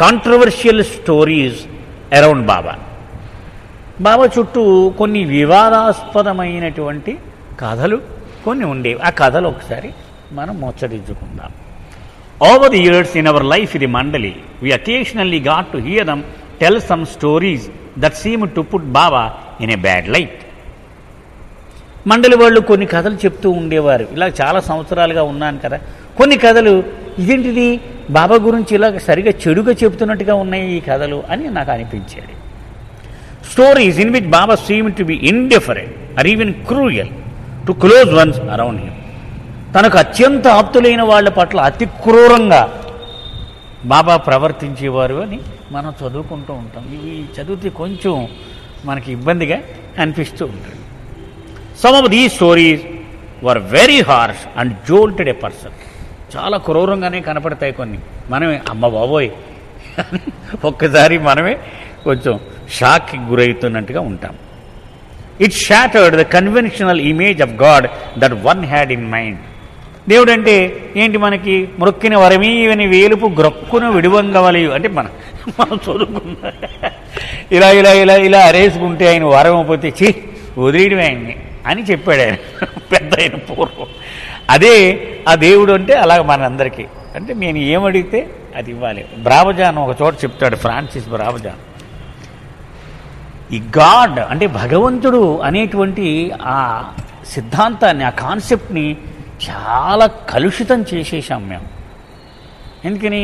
Controversial stories around బాబా. బాబా చుట్టూ కొన్ని వివాదాస్పదమైనటువంటి కథలు కొన్ని ఉండేవి. ఆ కథలు ఒకసారి మనం ముచ్చరించుకుందాం. Over the years in our life ఇది మండలి, we occasionally got to hear them tell some stories that seemed to put Baba in a bad light. మండలి వాళ్ళు కొన్ని కథలు చెప్తూ ఉండేవారు. ఇలా చాలా సంవత్సరాలుగా ఉన్నాను కదా, కొన్ని కథలు ఇదేంటిది బాబా గురించి ఇలా సరిగా చెడుగా చెప్తున్నట్టుగా ఉన్నాయి ఈ కథలు అని నాకు అనిపించేది. Stories in which Baba seemed to be indifferent or even cruel to close ones around him. తనకు అత్యంత ఆప్తులైన వాళ్ళ పట్ల అతి క్రూరంగా బాబా ప్రవర్తించేవారు అని మనం చదువుకుంటూ ఉంటాం. ఇవి చదివితే కొంచెం మనకి ఇబ్బందిగా అనిపిస్తూ ఉంటుంది. Some of these stories were very harsh and jolted a person. చాలా క్రూరంగానే కనపడతాయి కొన్ని. మనమే అమ్మ బాబోయ్ ఒక్కసారి మనమే కొంచెం షాక్కి గురవుతున్నట్టుగా ఉంటాం. It shattered the conventional image of God that one had in mind. దేవుడు అంటే ఏంటి, మనకి మొక్కిన వరమీవని వేలుపు గ్రొక్కున విడువంగవలయు అంటే మనం చదువుకున్న ఇలా ఇలా ఇలా ఇలా అరేసుకుంటే ఆయన వరం పోతే చీ వదిలేయడం ఆయన్ని అని చెప్పాడు ఆయన పెద్ద ఆయన పూర్వం. అదే ఆ దేవుడు అంటే అలా మనందరికీ అంటే నేను ఏమడిగితే అది ఇవ్వాలి. బ్రావజాన్ ఒక చోట చెప్తాడు, ఫ్రాన్సిస్ బ్రావజాన్, ఈ గాడ్ అంటే భగవంతుడు అనేటువంటి ఆ సిద్ధాంతాన్ని, ఆ కాన్సెప్ట్ని చాలా కలుషితం చేసేసాం మేము. ఎందుకని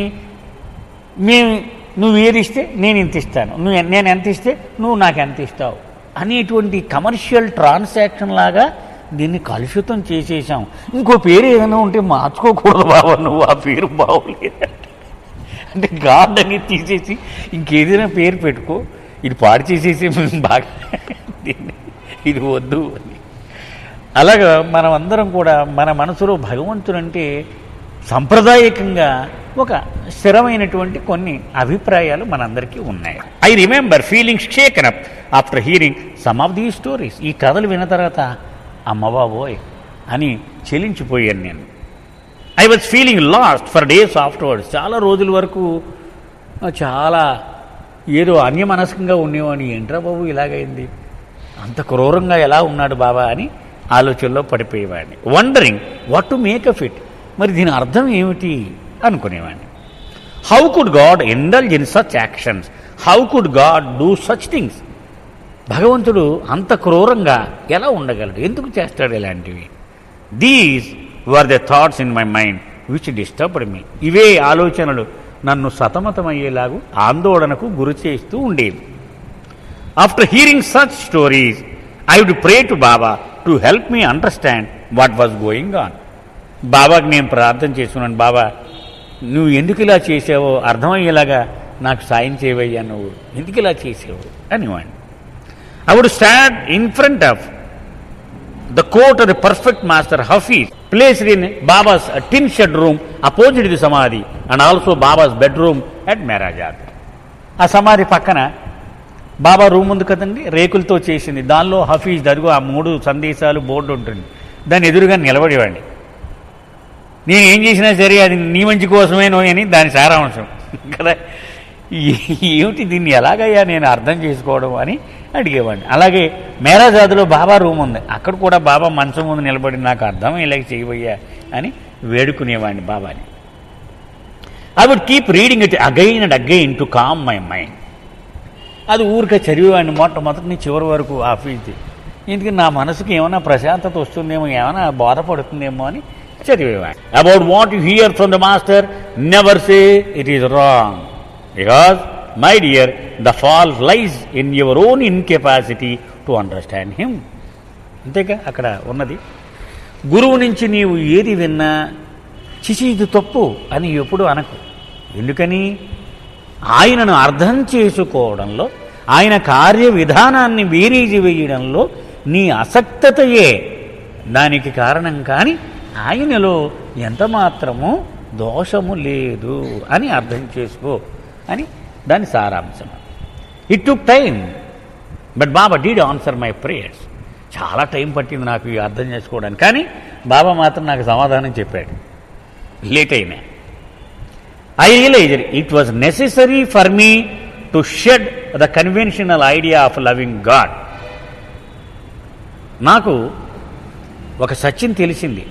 నువ్వు ఏది ఇస్తే నేను ఇంత ఇస్తాను, నేను ఎంత ఇస్తే నువ్వు నాకు ఎంత ఇస్తావు అనేటువంటి కమర్షియల్ ట్రాన్సాక్షన్ లాగా దీన్ని కలుషితం చేసేసాం. ఇంకో పేరు ఏదైనా ఉంటే మార్చుకోకూడదు బాబా, నువ్వు ఆ పేరు బాగోలేదు అంటే గాడ్ అని తీసేసి ఇంకేదైనా పేరు పెట్టుకో, ఇది పాడు చేసేసి బాగా ఇది వద్దు అని. అలాగా మనం అందరం కూడా మన మనసులో భగవంతుడంటే సాంప్రదాయకంగా ఒక స్థిరమైనటువంటి కొన్ని అభిప్రాయాలు మనందరికీ ఉన్నాయి. I remember feeling షేకెన్ up after hearing some of these stories. ఈ కథలు విన్న తర్వాత అమ్మబాబోయ్ అని చెలించిపోయాను నేను. I was feeling last for days afterwards. చాలా రోజుల వరకు చాలా ఏదో అన్యమనస్కంగా ఉండేవాడిని. ఏంట్రా బాబు ఇలాగైంది, అంత క్రూరంగా ఎలా ఉన్నాడు బాబా అని ఆలోచనలో పడిపోయేవాడిని. Wondering what to make of it, మరి దీని అర్థం ఏమిటి అనుకునేవాడిని. How could God indulge in such actions, how could God do such things. భగవంతుడు అంత క్రూరంగా ఎలా ఉండగలడు, ఎందుకు చేస్తాడు ఇలాంటివి. These were the thoughts in my mind which disturbed me. ఇవే ఆలోచనలు నన్ను సతమతమయ్యేలాగు ఆందోళనకు గురి చేస్తూ ఉండేవి. After hearing such stories I would pray to Baba to help me understand what was going on. బాబాకి నేను ప్రార్థన చేసుకున్నాను, బాబా నువ్వు ఎందుకు ఇలా చేసావో అర్థమయ్యేలాగా నాకు సాయం చేయవయ్యా, నువ్వు ఎందుకు ఇలా చేసావు అనేవాడిని. I would stand in front of the court of the perfect master Hafiz, placed in Baba's tin shed room opposite the Samadhi and also Baba's bedroom at Mehrajad. ఆ సమాధి పక్కన బాబా రూమ్ ఉంది కదండి, రేకులతో చేసింది. దానిలో హఫీజ్ అదిగో ఆ 3 సందేశాలు బోర్డు ఉంటుంది, దాన్ని ఎదురుగా నిలబడేవాడిని. నేను ఏం చేసినా సరే అది నీ మంచి కోసమేనో అని దాని సారాంశం కదా. ఏమిటి దీన్ని ఎలాగయ్యా నేను అర్థం చేసుకోవడం అని అడిగేవాడిని. అలాగే మేరాజాదులో బాబా రూమ్ ఉంది, అక్కడ కూడా బాబా మంచం ముందు నిలబడి నాకు అర్థం ఇలాగ చేయబోయ్యా అని వేడుకునేవాడిని బాబాని. I would keep reading it again and again to calm my mind. అది ఊరికే చదివేవాడిని మొట్టమొదటి నుంచి చివరి వరకు ఆఫీస్ది. ఎందుకంటే నా మనసుకి ఏమైనా ప్రశాంతత వస్తుందేమో, ఏమైనా బాధపడుతుందేమో అని చదివేవాడిని. About what you hear from the master never say it is wrong, because my dear the fault lies in your own incapacity to understand him. అంతేగా అక్కడ ఉన్నది. గురువు నుంచి నీవు ఏది విన్నా చిచి ఇది తప్పు అని ఎప్పుడు అనకు. ఎందుకని ఆయనను అర్థం చేసుకోవడంలో, ఆయన కార్య విధానాన్ని బేరీజు వేయడంలో నీ అసక్తతయే దానికి కారణం, కానీ ఆయనలో ఎంత మాత్రమూ దోషము లేదు అని అర్థం చేసుకో అని దాని సారాంశం. It took time but Baba did answer my prayers. చాలా టైం పట్టింది నాకు ఈ అర్థం చేసుకోవడానికి, కానీ బాబా మాత్రం నాకు సమాధానం చెప్పాడు లేట్ అయినా. I realized it was necessary for me to shed the conventional idea of loving God. నాకు ఒక సత్యం తెలిసింది.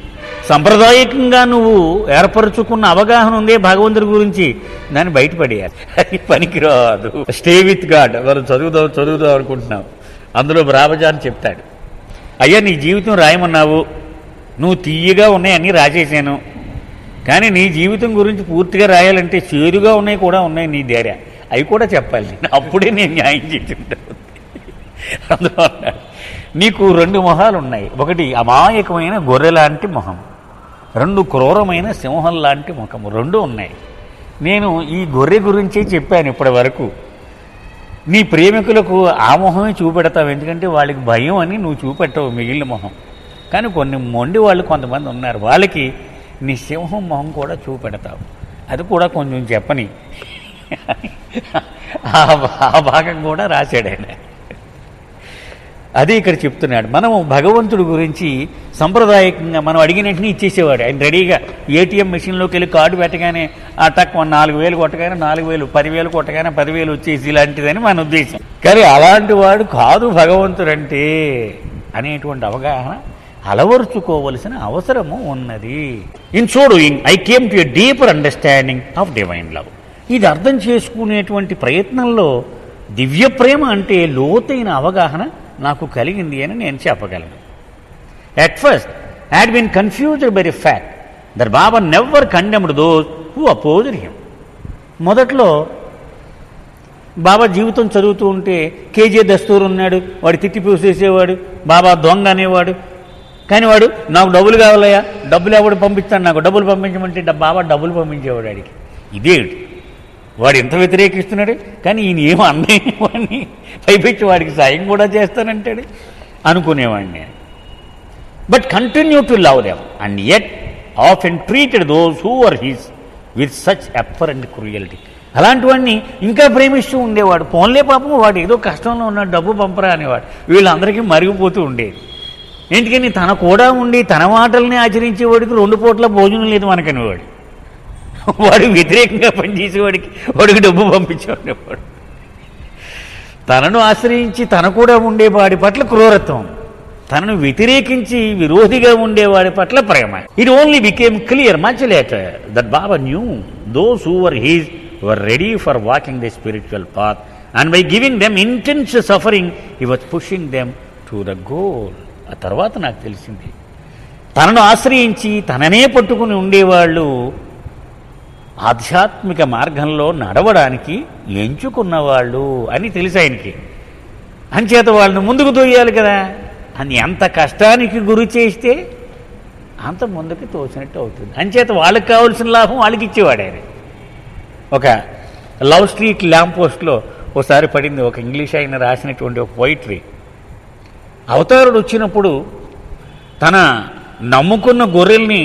సాంప్రదాయకంగా నువ్వు ఏర్పరచుకున్న అవగాహన ఉందే భగవంతుడి గురించి, దాన్ని బయటపడేయాలి. అది పనికిరాదు. Stay with God. వాళ్ళు చదువుదాం అనుకుంటున్నావు. అందులో బ్రాహ్మజాన్ చెప్తాడు, అయ్యా నీ జీవితం రాయమన్నావు, నువ్వు తీయగా ఉన్నాయి అన్నీ రాసేసాను, కానీ నీ జీవితం గురించి పూర్తిగా రాయాలంటే చేదుగా ఉన్నాయి కూడా ఉన్నాయి నీ దగ్గర, అవి కూడా చెప్పాలి. అప్పుడే నేను న్యాయం చేస్తుంటాను. అందులో నీకు 2 మొహాలు ఉన్నాయి. ఒకటి అమాయకమైన గొర్రె లాంటి మొహం, 2 క్రూరమైన సింహం లాంటి ముఖము, 2 ఉన్నాయి. నేను ఈ గొర్రె గురించే చెప్పాను ఇప్పటి వరకు. నీ ప్రేమికులకు ఆ మొహమే చూపెడతావు, ఎందుకంటే వాళ్ళకి భయం అని నువ్వు చూపెట్టవు మిగిలిన మొహం. కానీ కొన్ని మొండి వాళ్ళు కొంతమంది ఉన్నారు, వాళ్ళకి నీ సింహం మొహం కూడా చూపెడతావు. అది కూడా కొంచెం చెప్పని ఆ భాగం కూడా రాశాడు ఆయన. అదే ఇక్కడ చెప్తున్నాడు. మనము భగవంతుడి గురించి సంప్రదాయకంగా మనం అడిగినట్టుని ఇచ్చేసేవాడు ఆయన రెడీగా. ఏటీఎం మెషిన్లోకి వెళ్ళి కార్డు పెట్టగానే ఆ టక్ 4,000 కొట్టగానే 4,000, 10,000 కొట్టగానే 10,000 వచ్చేసి ఇలాంటిదని మన ఉద్దేశం. కానీ అలాంటి వాడు కాదు భగవంతుడంటే అనేటువంటి అవగాహన అలవరుచుకోవలసిన అవసరము ఉన్నది. In so doing I came to a deeper understanding of divine love. ఇది అర్థం చేసుకునేటువంటి ప్రయత్నంలో దివ్య ప్రేమ అంటే లోతైన అవగాహన నాకు కలిగింది అని నేను చెప్పగలను. At first, I had been confused by the fact that Baba never condemned those who opposed him. మొదట్లో బాబా జీవితం చదువుతూ ఉంటే కేజే దస్తూరు ఉన్నాడు, వాడు తిట్టి పూసేసేవాడు, బాబా దొంగ అనేవాడు. కానీ వాడు నాకు డబ్బులు కావాలయ్యా, డబ్బులు ఎవడు పంపిస్తాను, నాకు డబ్బులు పంపించమంటే బాబా డబ్బులు పంపించేవాడు వాడికి. ఇదేమిటి వాడు ఎంత వ్యతిరేకిస్తున్నాడు, కానీ ఈయన ఏమో అన్నయ్యవాడిని పైపెచ్చి వాడికి సాయం కూడా చేస్తానంటాడు అనుకునేవాడిని నేను. But continue to love them and yet often treated those who are his with such apparent cruelty. అలాంటి వాడిని ఇంకా ప్రేమిస్తూ ఉండేవాడు. పోన్లే పాపం వాడు ఏదో కష్టంలో ఉన్నాడు, డబ్బు పంపరా అనేవాడు. వీళ్ళందరికీ మరిగిపోతూ ఉండేది. ఎందుకని తన కూడా ఉండి తన మాటల్ని ఆచరించేవాడికి 2 పూట్ల భోజనం లేదు మనకనేవాడు. వాడు వ్యతిరేకంగా పనిచేసేవాడికి వాడికి డబ్బు పంపించేవాడు. తనను ఆశ్రయించి తన కూడా ఉండేవాడి పట్ల క్రూరత్వం, తనను వ్యతిరేకించి విరోధిగా ఉండేవాడి పట్ల ప్రేమ. It only became clear much later that Baba knew those who were his were ready for walking the spiritual path and by giving them intense suffering he was pushing them to the goal. ఆ తర్వాత నాకు తెలిసింది, తనను ఆశ్రయించి తననే పట్టుకుని ఉండేవాళ్ళు ఆధ్యాత్మిక మార్గంలో నడవడానికి ఎంచుకున్నవాళ్ళు అని తెలిసి ఆయనకి. అంచేత వాళ్ళని ముందుకు తోయాలి కదా అని ఎంత కష్టానికి గురి చేస్తే అంత ముందుకు తోసినట్టు అవుతుంది. అంచేత వాళ్ళకి కావాల్సిన లాభం వాళ్ళకి ఇచ్చేవాడు ఆయన. ఒక లవ్ స్ట్రీట్ ల్యాంప్ పోస్ట్లో ఒకసారి పడింది ఒక ఇంగ్లీష్ ఆయన రాసినటువంటి ఒక పోయిటరీ. అవతారుడు వచ్చినప్పుడు తన నమ్ముకున్న గొర్రెల్ని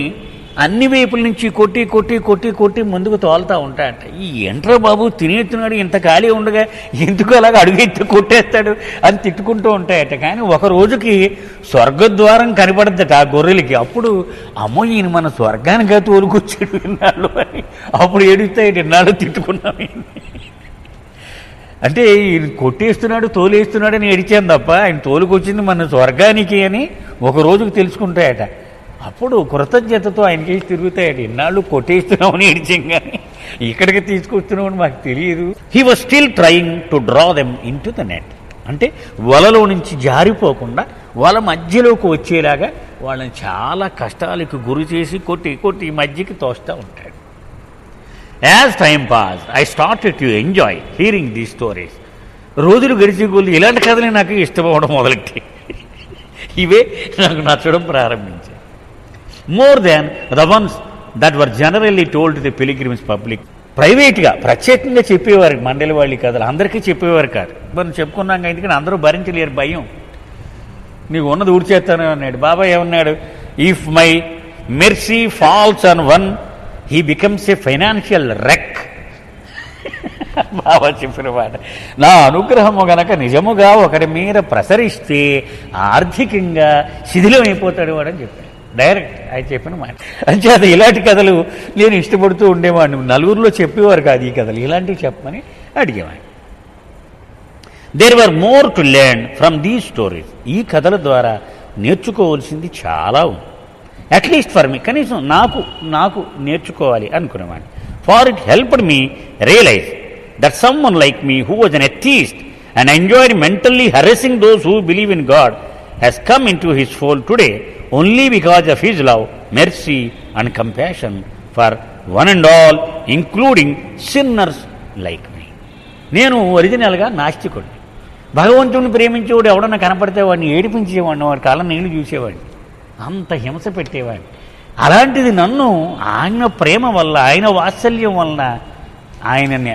అన్ని వైపుల నుంచి కొట్టి కొట్టి కొట్టి కొట్టి ముందుకు తోలుతూ ఉంటాయంట. ఈ ఎంట్రా బాబు తినేస్తున్నాడు, ఇంత ఖాళీ ఉండగా ఎందుకు అలాగ అడుగెత్తి కొట్టేస్తాడు అని తిట్టుకుంటూ ఉంటాయట. కానీ ఒక రోజుకి స్వర్గద్వారం కనపడద్దట ఆ గొర్రెలకి. అప్పుడు అమ్మో ఈయన మన స్వర్గానిగా తోలుకొచ్చాడు విన్నాళ్ళు అని అప్పుడు ఏడుస్తాయి, ఇన్నాళ్ళు తిట్టుకున్నాం. అంటే ఈయన కొట్టేస్తున్నాడు తోలేస్తున్నాడు అని ఏడిచాను తప్ప ఆయన తోలుకొచ్చింది మన స్వర్గానికి అని ఒక రోజుకు తెలుసుకుంటాయట. అప్పుడు కృతజ్ఞతతో ఆయనకేసి తిరుగుతాయట. ఇన్నాళ్ళు కొట్టేస్తున్నామని ఏడిచాం కానీ ఇక్కడికి తీసుకొస్తున్నామని మాకు తెలియదు. He was still trying to draw them in to the net. అంటే వలలో నుంచి జారిపోకుండా వాళ్ళ మధ్యలోకి వచ్చేలాగా వాళ్ళని చాలా కష్టాలకు గురి చేసి కొట్టి కొట్టి మధ్యకి తోస్తూ ఉంటాడు. As time pass I started to enjoy hearing these stories. రోజులు గడిచే కొద్ది ఇలాంటి కథలే నాకు ఇష్టమవడం మొదలెట్టి ఇవే నాకు నచ్చడం ప్రారంభించాయి. More than the ones that were generally told to the pilgrims public. ప్రైవేట్గా ప్రత్యేకంగా చెప్పేవారు మండలి వాళ్ళ కథలు, అందరికీ చెప్పేవారు కాదు. మనం చెప్పుకున్నాం ఎందుకని అందరూ భరించలేరు భయం. నీకు ఉన్నది ఊడ్చేస్తాను అన్నాడు. బాబా ఏమన్నాడు, if my mercy falls on one he becomes a financial wreck. Baba చెప్పిన మాట, నా అనుగ్రహము గనక నిజముగా ఒకరి మీద ప్రసరిస్తే ఆర్థికంగా శిథిలం అయిపోతాడు వాడని చెప్పాడు. డైరెక్ట్ ఆయన చెప్పిన మాట. అంటే అది ఇలాంటి కథలు నేను ఇష్టపడుతూ ఉండేవాడిని. నలుగురిలో చెప్పేవారు కాదు ఈ కథలు, ఇలాంటివి చెప్పమని అడిగేవాడిని. There were more to learn from these stories. ఈ కథల ద్వారా నేర్చుకోవాల్సింది చాలా ఉంది. అట్లీస్ట్ ఫర్ మీ, కనీసం నాకు నేర్చుకోవాలి అనుకునేవాడిని. For it helped me realize that someone like me who was an atheist and enjoyed mentally harassing those who believe in God has come in to his fold today only because of his love, mercy and compassion for one and all, including sinners like me. నేను ఒరిజినల్గా నాస్తికుడిని. భగవంతుడిని ప్రేమించేవాడు ఎవడన్నా కనపడితే వాడిని ఏడిపించేవాడిని, వాడి కాళ్ళ నీళ్లు చూసేవాడిని, అంత హింస పెట్టేవాడిని. అలాంటిది నన్ను ఆయన ప్రేమ వల్ల, ఆయన వాత్సల్యం వలన ఆయనని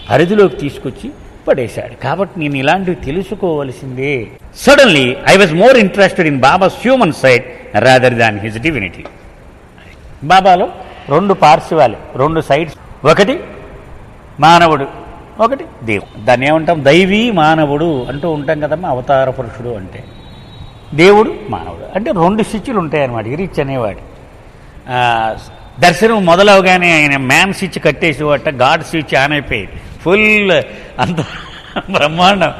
పరిధిలోకి తీసుకొచ్చి పడేశాడు. కాబట్టి నేను ఇలాంటివి తెలుసుకోవలసిందే. Suddenly I was more interested in Baba's human side rather than his divinity. బాబాలో రెండు పార్శ్వాలు, రెండు సైడ్స్, ఒకటి మానవుడు, ఒకటి దేవుడు. దాన్ని ఏమంటాం, దైవీ మానవుడు అంటూ ఉంటాం కదమ్మా. అవతార పురుషుడు అంటే దేవుడు, మానవుడు అంటే రెండు స్విచ్లు ఉంటాయన్నమాట. ఇరిచ్ అనేవాడు దర్శనం మొదలవగానే ఆయన మ్యాన్ స్విచ్ కట్టేసేవాట, గాడ్ స్విచ్ ఆన్ అయిపోయింది. ఫుల్ అంత బ్రహ్మాండం,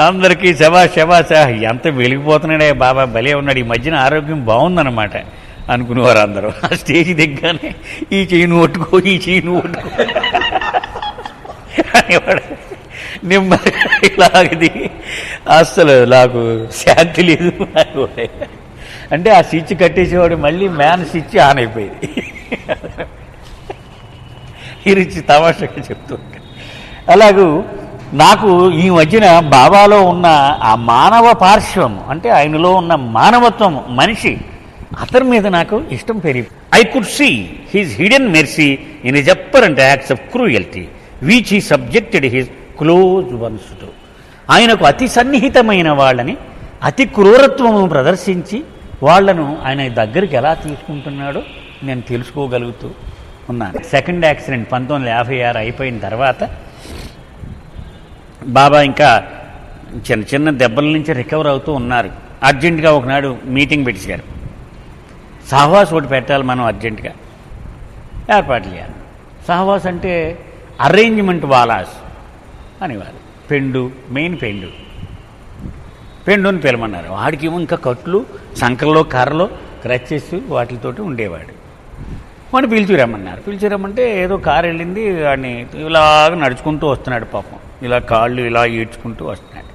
అందరికీ శబాష్ ఎంత వెలిగిపోతున్నాడే బాబా, భలే ఉన్నాడు, ఈ మధ్యన ఆరోగ్యం బాగుందన్నమాట అనుకునేవారు అందరూ. ఆ స్టేజ్ దిగ్గానే ఈ చెయ్యిని ఒట్టుకో, ఈ చెయ్యిని ఒట్టుకో అనేవాడు. నెమ్మది ఇలాగది అస్సలు నాకు శాంతి లేదు అంటే ఆ స్విచ్ కట్టేసేవాడు, మళ్ళీ మ్యాన్ స్విచ్ ఆన్ అయిపోయింది. ఇరిచి తమాషగా చెప్తూ ఉంటాడు. అలాగూ నాకు ఈ మధ్యన బాబాలో ఉన్న ఆ మానవ పార్శ్వం అంటే ఆయనలో ఉన్న మానవత్వం, మనిషి, అతని మీద నాకు ఇష్టం పెరిగి. I could see his hidden mercy in his apparent acts of cruelty which he subjected his close ones to. ఆయనకు అతి సన్నిహితమైన వాళ్ళని అతి క్రూరత్వము ప్రదర్శించి వాళ్లను ఆయన దగ్గరికి ఎలా తీసుకుంటున్నాడో నేను తెలుసుకోగలుగుతూ ఉన్నాను. సెకండ్ యాక్సిడెంట్ 1956 అయిపోయిన తర్వాత బాబా ఇంకా చిన్న చిన్న దెబ్బల నుంచి రికవర్ అవుతూ ఉన్నారు. అర్జెంటుగా ఒకనాడు మీటింగ్ పెట్టేశారు. సహవాస్ ఒకటి పెట్టాలి మనం, అర్జెంటుగా ఏర్పాట్లు చేయాలి. సహవాస్ అంటే అరేంజ్మెంట్ వాలాస్ అనేవారు. పెండు, మెయిన్ పెండుని పిలమన్నారు. వాడికేమో ఇంకా కట్లు, సంకల్లో కర్రలో క్రచెస్ వాటితోటి ఉండేవాడు. వాడిని పిలిచిరమ్మన్నారు. పిలిచిరమ్మంటే ఏదో కారు వెళ్ళింది, వాడిని ఇలాగ నడుచుకుంటూ వస్తున్నాడు పాపం, ఇలా కాళ్ళు ఇలా ఈడ్చుకుంటూ వస్తున్నాడు.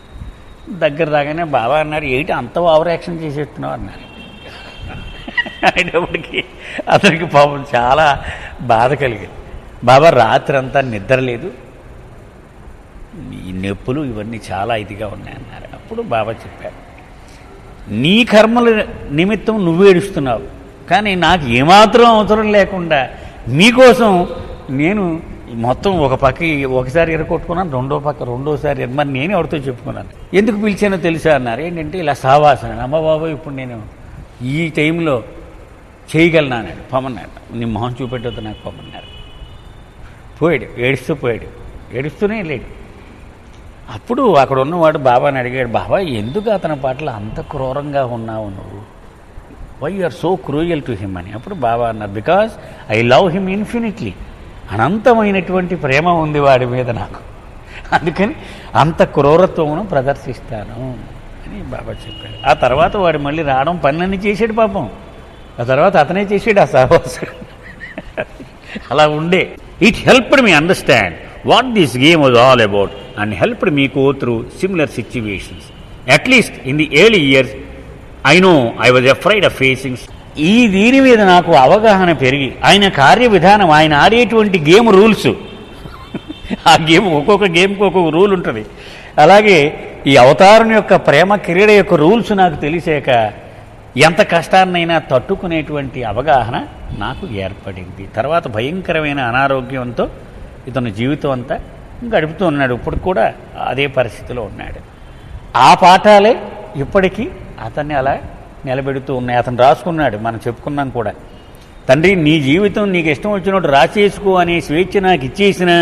దగ్గర రాగానే బాబా అన్నారు, ఏంటి అంత ఓవర్ యాక్షన్ చేసేస్తున్నావు అన్నారు. అయినప్పటికీ అతనికి పాపం చాలా బాధ కలిగింది. బాబా రాత్రి అంతా నిద్ర లేదు, ఈ నొప్పులు ఇవన్నీ చాలా ఇదిగా ఉన్నాయన్నారు. అప్పుడు బాబా చెప్పారు, నీ కర్మల నిమిత్తం నువ్వు ఏడుస్తున్నావు, కానీ నాకు ఏమాత్రం అవసరం లేకుండా మీకోసం నేను మొత్తం ఒక పక్క ఒకసారి ఎరగొట్టుకున్నాను, రెండోసారి మరి నేను ఎవరితో చెప్పుకున్నాను. ఎందుకు పిలిచానో తెలుసా అన్నారు. ఏంటంటే ఇలా సావాసన. అమ్మ బాబు ఇప్పుడు నేను ఈ టైంలో చేయగలను అన్నాడు. పొమ్మన్నాడు. నీ మొహం చూపెట్టొద్దు నాకు పొమ్మన్నారు. పోయాడు, ఏడుస్తూనే లేడు. అప్పుడు అక్కడ ఉన్నవాడు బాబాని అడిగాడు, బాబా ఎందుకు అతని పట్ల అంత క్రూరంగా ఉన్నావు నువ్వు, why you are so cruel to him అని. అప్పుడు బాబా అన్నారు, because I love him infinitely, అనంతమైనటువంటి ప్రేమ ఉంది వాడి మీద నాకు, అందుకని అంత క్రూరత్వమును ప్రదర్శిస్తాను అని బాబా చెప్పాడు. ఆ తర్వాత వాడు మళ్ళీ రావడం, పనులన్నీ చేసాడు పాపం. ఆ తర్వాత అతనే చేసాడు ఆ సహవాసం. అలా ఉండే. It helped me understand what this game was all about and helped me go through similar situations. At least in the early years, I know I was afraid of facing. ఈ దీని మీద నాకు అవగాహన పెరిగి ఆయన కార్య విధానం, ఆయన ఆడేటువంటి గేమ్ రూల్స్, ఆ గేమ్ ఒక్కొక్క గేమ్కి ఒక్కొక్క రూల్ ఉంటుంది. అలాగే ఈ అవతారం యొక్క ప్రేమ క్రీడ యొక్క రూల్స్ నాకు తెలిసాక ఎంత కష్టాన్నైనా తట్టుకునేటువంటి అవగాహన నాకు ఏర్పడింది. తర్వాత భయంకరమైన అనారోగ్యంతో ఇతను జీవితం అంతా గడుపుతూ ఉన్నాడు. ఇప్పుడు కూడా అదే పరిస్థితిలో ఉన్నాడు. ఆ పాఠాలే ఇప్పటికీ అతన్ని అలా నిలబెడుతూ ఉన్నాయి. అతను రాసుకున్నాడు, మనం చెప్పుకున్నాం కూడా, తండ్రి నీ జీవితం నీకు ఇష్టం వచ్చినట్టు రాసేసుకో అనే స్వేచ్ఛ నాకు ఇచ్చేసినా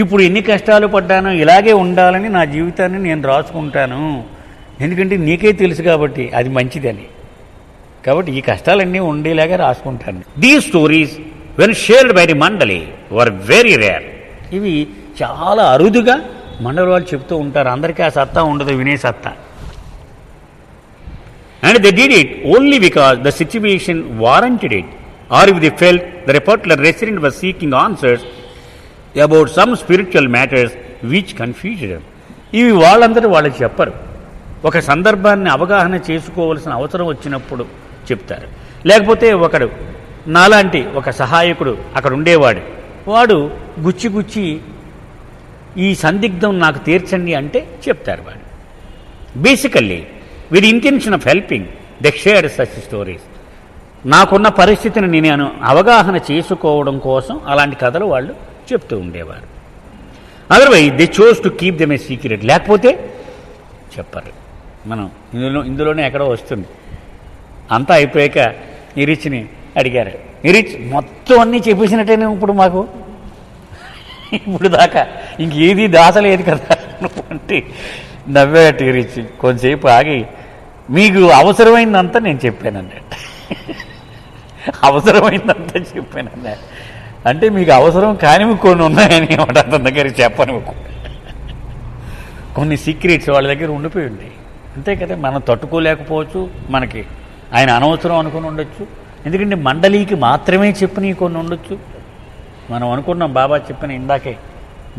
ఇప్పుడు ఎన్ని కష్టాలు పడ్డానో ఇలాగే ఉండాలని నా జీవితాన్ని నేను రాసుకుంటాను, ఎందుకంటే నీకే తెలుసు కాబట్టి అది మంచిదని. కాబట్టి ఈ కష్టాలన్నీ ఉండేలాగా రాసుకుంటాను. These stories when shared by the mandali were very rare. ఇవి చాలా అరుదుగా మండలి వాళ్ళు చెప్తూ ఉంటారు. అందరికీ ఆ సత్తా ఉండదు, వినే సత్తా. And they did it only because the situation warranted it, or if they felt the particular resident was seeking answers about some spiritual matters which confused. ఇవి వాళ్ళందరూ వాళ్ళకి చెప్పరు. ఒక సందర్భాన్ని అవగాహన చేసుకోవలసిన అవసరం వచ్చినప్పుడు చెప్తారు. లేకపోతే ఒకడు నాలాంటి ఒక సహాయకుడు అక్కడ ఉండేవాడు, వాడు గుచ్చి ఈ సందిగ్ధం నాకు తీర్చండి అంటే చెప్తారు వాడు. Basically with intention of helping they shared such stories. నాకున్న పరిస్థితిని నేను అవగాహన చేసుకోవడం కోసం అలాంటి కథలు వాళ్ళు చెప్తూ ఉండేవారు. Otherwise they chose to keep them A secret. లేకపోతే చెప్పరు. మనం ఇందులోనే ఎక్కడో వస్తుంది. అంతా అయిపోయాక ఇరిచ్ని అడిగారు, ఇరిచ్ మొత్తం అన్నీ చెప్పేసినట్టేనే ఇప్పుడు మాకు, ఇప్పుడు దాకా ఇంకేది దాచలేదు కదా అంటే నవ్వేట ఇరిచ్. కొంతసేపు ఆగి, మీకు అవసరమైందంతా నేను చెప్పానన్నట్టు. అవసరమైందంతా చెప్పానన్నట్టు అంటే మీకు అవసరం కానివి కొన్ని ఉన్నాయని అతని దగ్గర చెప్పను. కొన్ని సీక్రెట్స్ వాళ్ళ దగ్గర ఉండిపోయి ఉంటాయి, అంతే కదా. మనం తట్టుకోలేకపోవచ్చు, మనకి ఆయన అనవసరం అనుకుని ఉండొచ్చు. ఎందుకంటే మండలికి మాత్రమే చెప్పినవి కొన్ని ఉండొచ్చు. మనం అనుకున్నాం బాబా చెప్పిన ఇందాకే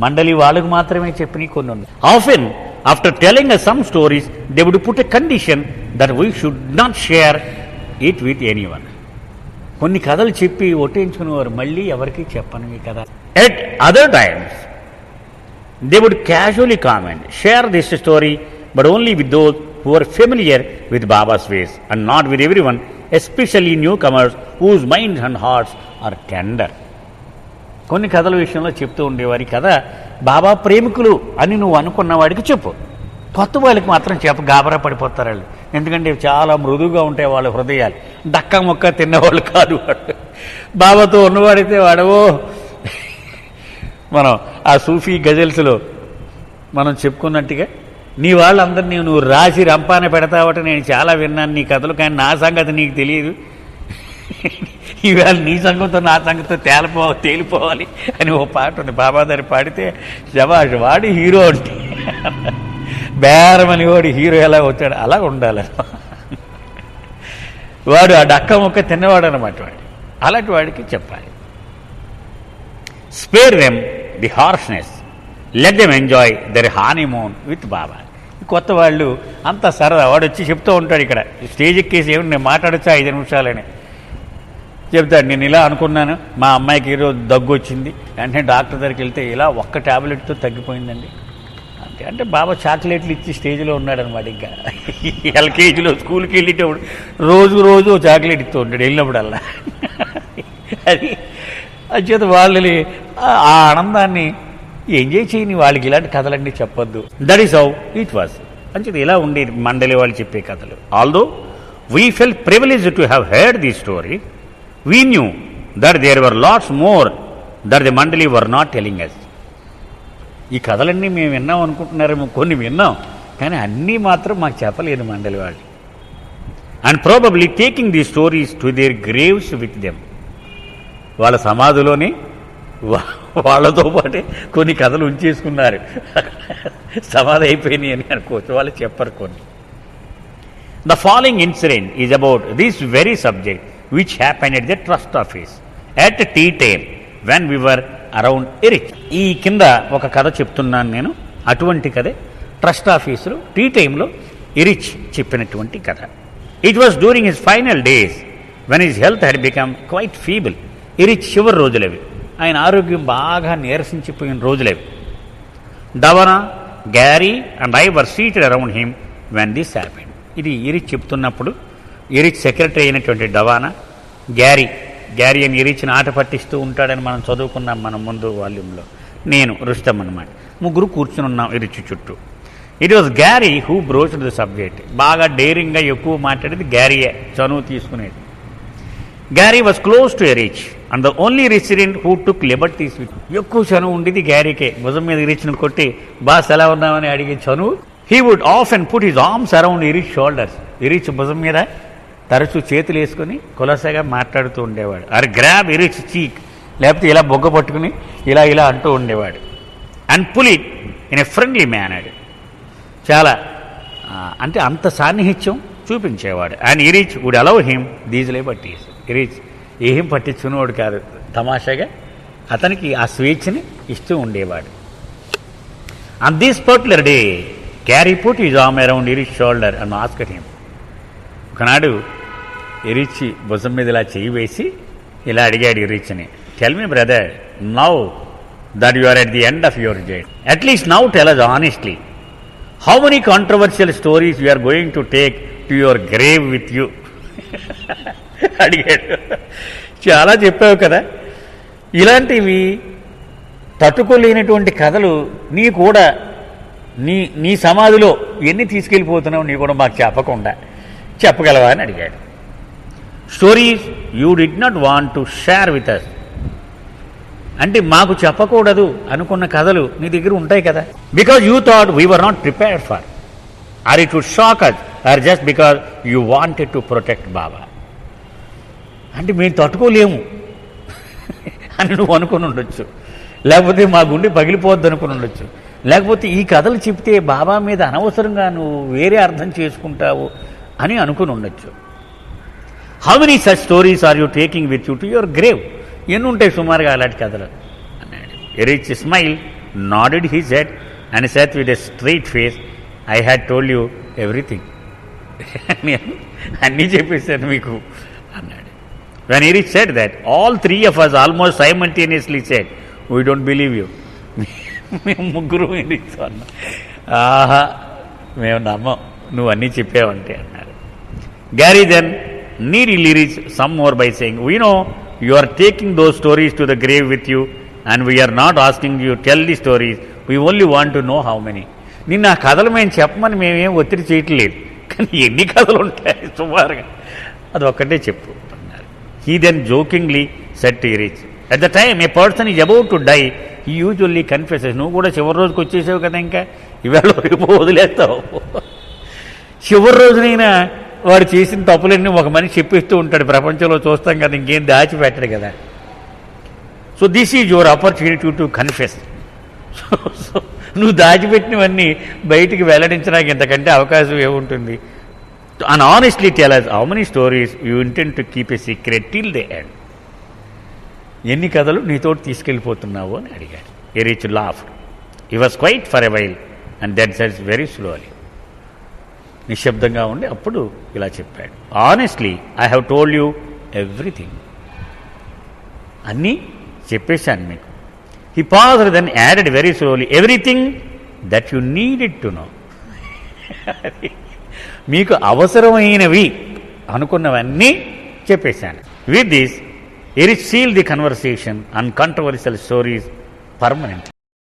మండలి వాళ్ళకు మాత్రమే చెప్పినవి కొన్ని ఉన్నాయి. Often after telling some stories they would put a condition that we should not share it with anyone. కొన్ని కథలు చెప్పి ఒట్టించుకునేవారు, మళ్ళీ ఎవరికి చెప్పను ఈ కథ. At other times they would casually comment, share this story, but only with those who are familiar with Baba's ways and not with everyone, especially newcomers whose minds and hearts are tender. కొన్ని కథల విషయంలో చెప్తూ ఉండేవారి కథ బాబా ప్రేమికులు అని నువ్వు అనుకున్న వాడికి చెప్పు, కొత్త వాళ్ళకి మాత్రం చెప్పు, గాబరా పడిపోతారు వాళ్ళు. ఎందుకంటే చాలా మృదువుగా ఉంటాయి వాళ్ళ హృదయాలు, దక్క మొక్క తిన్నవాళ్ళు కాదు వాడు. బాబాతో ఉన్నవాడైతే వాడవో మనం ఆ సూఫీ గజల్స్లో మనం చెప్పుకున్నట్టుగా నీ వాళ్ళందరినీ నువ్వు రాసి రంపాన పెడతావట నేను చాలా విన్నాను నీ కథలు, కానీ నా సంగతి నీకు తెలియదు, ఈవేళ నీ సంగతితో నా సంగతితో తేలిపోవాలి అని ఓ పాట ఉంది. బాబాదారి పాడితే శబాష్, వాడు హీరో అంటే బేరమని వాడు హీరో ఎలా వచ్చాడు అలా ఉండాలి. వాడు ఆ డక్క మొక్క తిన్నవాడు అనమాట వాడు. అలాంటి వాడికి చెప్పాలి. Spare them the harshness, let them enjoy their honeymoon with Baba. కొత్త వాళ్ళు అంత సరదా. వాడు వచ్చి చెప్తూ ఉంటాడు, ఇక్కడ స్టేజ్ ఎక్కేసి ఏమి నేను మాట్లాడచ్చా 5 నిమిషాలని చెప్తాడు. నేను ఇలా అనుకున్నాను, మా అమ్మాయికి ఈరోజు దగ్గు వచ్చింది, వెంటనే డాక్టర్ దగ్గరికి వెళ్తే ఇలా ఒక్క ట్యాబ్లెట్తో తగ్గిపోయిందండి అంటే. అంటే బాబా చాక్లెట్లు ఇచ్చి స్టేజ్లో ఉన్నాడు అనమాట. ఇంకా ఎల్కేజీలో స్కూల్కి వెళ్ళేటప్పుడు రోజు చాక్లెట్ ఇస్తూ ఉంటాడు వెళ్ళినప్పుడల్లా. అది అంచేత వాళ్ళని ఆ ఆనందాన్ని ఎంజాయ్ చేయని వాళ్ళకి ఇలాంటి కథలన్నీ చెప్పొద్దు. That is how it was. అంచేత ఇలా ఉండేది మండలి వాళ్ళు చెప్పే కథలు. Although we felt privileged to have heard the story, we knew that there were lots more that the mandali were not telling అస్. ఈ కథలన్నీ మేము విన్నాం అనుకుంటున్నారేమో, కొన్ని విన్నాం కానీ అన్నీ మాత్రం మాకు చెప్పలేదు మండలి వాళ్ళు. And probably taking the stories to their graves with them. వాళ్ళ సమాధిలోనే వాళ్ళతో పాటే కొన్ని కథలు ఉంచేసుకున్నారు, సమాధి అయిపోయినాయి అని అనుకోవచ్చు. వాళ్ళు చెప్పరు కొన్ని. The following incident is about this very subject which happen at the trust office at tea time when we were around Erich. ఈ కింద ఒక కథ చెప్తున్నాను నేను, అటువంటి కథే ట్రస్ట్ ఆఫీసులో టీ టైంలో ఎరిచ్ చెప్పినటువంటి కథ. It was during his final days when his health had become quite feeble. Erach చివరి రోజులవి, ఆయన ఆరోగ్యం బాగా నీరసించిపోయిన రోజులవి. Davana, Gary and I were seated around him when this happened. ఇది ఎరిచ్ చెప్తున్నప్పుడు ఎరిచ్ సెక్రటరీ అయినటువంటి డవానా, గ్యారీ అని ఎరిచ్ని ఆట పట్టిస్తూ ఉంటాడని మనం చదువుకున్నాం మనం ముందు వాల్యూమ్లో. నేను రుస్తం అన్నమాట. ముగ్గురు కూర్చుని ఉన్నాం ఎరిచ్ చుట్టూ. It was Gary who broached the subject. బాగా డేరింగ్గా ఎక్కువ మాట్లాడేది గ్యారీయే, చనువు తీసుకునేది. Gary was close to Erach and the only resident who took liberties with. ఎక్కువ చనువు ఉండేది గ్యారీకే. భుజం మీద ఎరిచ్ను కొట్టి బాస్ ఎలా ఉన్నామని అడిగే చనువు. He would often put his arms around Erich shoulders. Erich భుజం మీద తరచూ చేతులు వేసుకొని కులసగా మాట్లాడుతూ ఉండేవాడు. ఆర్ గ్రాబ్ ఎరిచ్ చీక్, లేకపోతే ఇలా బొగ్గ పట్టుకుని ఇలా ఇలా అంటూ ఉండేవాడు. And pull it in a friendly manner, చాలా అంటే అంత సాన్నిహిత్యం చూపించేవాడు. And Erach would allow him these liberties. Erach ఏం పట్టించుకునేవాడు కాదు, తమాషాగా అతనికి ఆ స్వేచ్ఛని ఇస్తూ ఉండేవాడు. On this particular day Gary put his arm around Erach shoulder and asked him. ఒకనాడు ఇరిచ్ భుజం మీద ఇలా చేయి వేసి ఇలా అడిగాడు ఇరిచ్ని, tell me brother, now that you are at the end of your journey, at least now tell us honestly, how many controversial stories you are going to take to your grave with you? అడిగాడు. చాలా చెప్పావు కదా, ఇలాంటివి తట్టుకోలేనటువంటి కథలు నీ కూడా నీ సమాధిలో ఎన్ని తీసుకెళ్ళిపోతున్నావు నీ కూడా మాకు చెప్పకుండా చెప్పగలవా అని అడిగాడు. Stories you did not want to share with us, అంటే మాకు చెప్పకూడదు అనుకున్న కథలు నీ దగ్గర ఉంటాయి కదా. Because you thought we were not prepared for, or it would shock us, or just because you wanted to protect Baba. అంటే మేము తట్టుకోలేము అని నువ్వు అనుకుని ఉండొచ్చు, లేకపోతే మా గుండె పగిలిపోద్దు అనుకుని ఉండొచ్చు, లేకపోతే ఈ కథలు చెప్తే బాబా మీద అనవసరంగా నువ్వు వేరే అర్థం చేసుకుంటావు అని అనుకుని ఉండొచ్చు. How many such stories are you taking with you to your grave? ఎన్ని ఉంటాయి సుమారుగా అలాంటి కథలు అన్నాడు. Erich smile, nodded his head and sat with a straight face, I had told you everything. అన్నీ చెప్పేశాను మీకు అన్నాడు. When Erich said that, all three of us almost simultaneously said, we don't believe you. మేము ముగ్గురు Erich అన్నా, ఆహా మేము నమ్మం నువ్వు అన్నీ చెప్పావంటే అన్నారు. Gary then needily reach some more by saying, we know you are taking those stories to the grave with you and we are not asking you tell the stories, we only want to know how many. నిన్న ఆ కథలు మేము చెప్పమని మేమేం ఒత్తిడి చేయట్లేదు, కానీ ఎన్ని కథలు ఉంటాయి సుమారుగా అది ఒక్కటే చెప్పు అన్నారు. He then jokingly said to Erich, at the time a person is about to die he usually confesses. నువ్వు కూడా చివరి రోజుకి వచ్చేసావు కదా, ఇంకా ఇవాళ రేపు వదిలేస్తావు. చివరి రోజునైనా వాడు చేసిన తప్పులన్నీ ఒక మనిషి చెప్పిస్తూ ఉంటాడు, ప్రపంచంలో చూస్తాం కదా, ఇంకేం దాచిపెట్టడు కదా. So this is your opportunity to confess. So నువ్వు దాచిపెట్టినవన్నీ బయటికి వెల్లడించడానికి ఇంతకంటే అవకాశం ఏముంటుంది? And honestly tell us how many stories you intend to keep a secret till the end. ఎన్ని కథలు నీతో తీసుకెళ్ళిపోతున్నావు అని అడిగాడు. Erich laughed. He was quiet for a while and then said very slowly. నిశ్శబ్దంగా ఉండి అప్పుడు ఇలా చెప్పాడు, honestly I have told you everything. అన్నీ చెప్పేశాను మీకు. He paused then added very slowly, everything that you needed to know. మీకు అవసరమైనవి అనుకున్నవన్నీ చెప్పేశాను. With this Erich sealed the conversation and controversial stories permanent.